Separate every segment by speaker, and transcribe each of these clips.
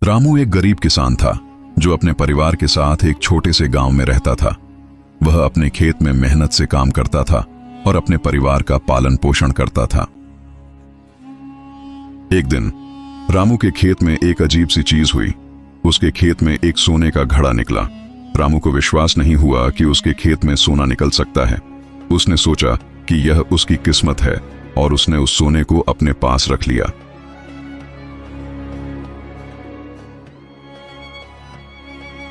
Speaker 1: रामू एक गरीब किसान था जो अपने परिवार के साथ एक छोटे से गांव में रहता था। वह अपने खेत में मेहनत से काम करता था और अपने परिवार का पालन पोषण करता था। एक दिन रामू के खेत में एक अजीब सी चीज हुई। उसके खेत में एक सोने का घड़ा निकला। रामू को विश्वास नहीं हुआ कि उसके खेत में सोना निकल सकता है। उसने सोचा कि यह उसकी किस्मत है और उसने उस सोने को अपने पास रख लिया।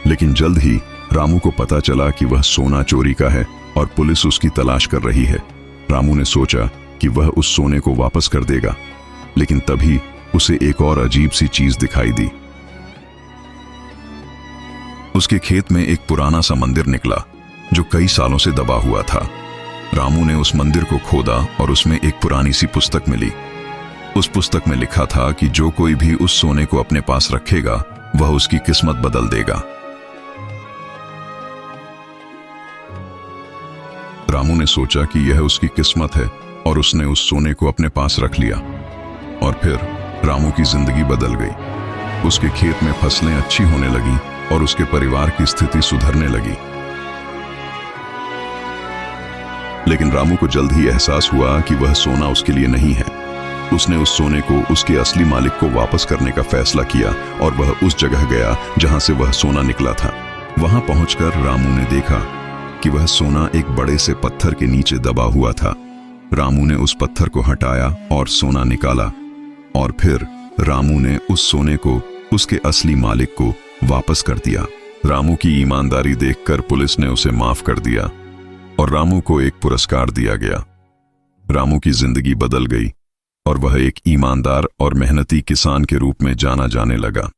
Speaker 1: लेकिन जल्द ही रामू को पता चला कि वह सोना चोरी का है और पुलिस उसकी तलाश कर रही है। रामू ने सोचा कि वह उस सोने को वापस कर देगा, लेकिन तभी उसे एक और अजीब सी चीज दिखाई दी। उसके खेत में एक पुराना सा मंदिर निकला जो कई सालों से दबा हुआ था। रामू ने उस मंदिर को खोदा और उसमें एक पुरानी सी पुस्तक मिली। उस पुस्तक में लिखा था कि जो कोई भी उस सोने को अपने पास रखेगा वह उसकी किस्मत बदल देगा। रामू ने सोचा कि यह उसकी किस्मत है और उसने उस सोने को अपने पास रख लिया। और फिर रामू की जिंदगी बदल गई। उसके खेत में फसलें अच्छी होने लगी और उसके परिवार की स्थिति सुधरने लगी। लेकिन रामू को जल्द ही एहसास हुआ कि वह सोना उसके लिए नहीं है। उसने उस सोने को उसके असली मालिक को वापस करने का फैसला किया और वह उस जगह गया जहां से वह सोना निकला था। वहां पहुंचकर रामू ने देखा कि वह सोना एक बड़े से पत्थर के नीचे दबा हुआ था। रामू ने उस पत्थर को हटाया और सोना निकाला, और फिर रामू ने उस सोने को उसके असली मालिक को वापस कर दिया। रामू की ईमानदारी देखकर पुलिस ने उसे माफ कर दिया और रामू को एक पुरस्कार दिया गया। रामू की जिंदगी बदल गई और वह एक ईमानदार और मेहनती किसान के रूप में जाना जाने लगा।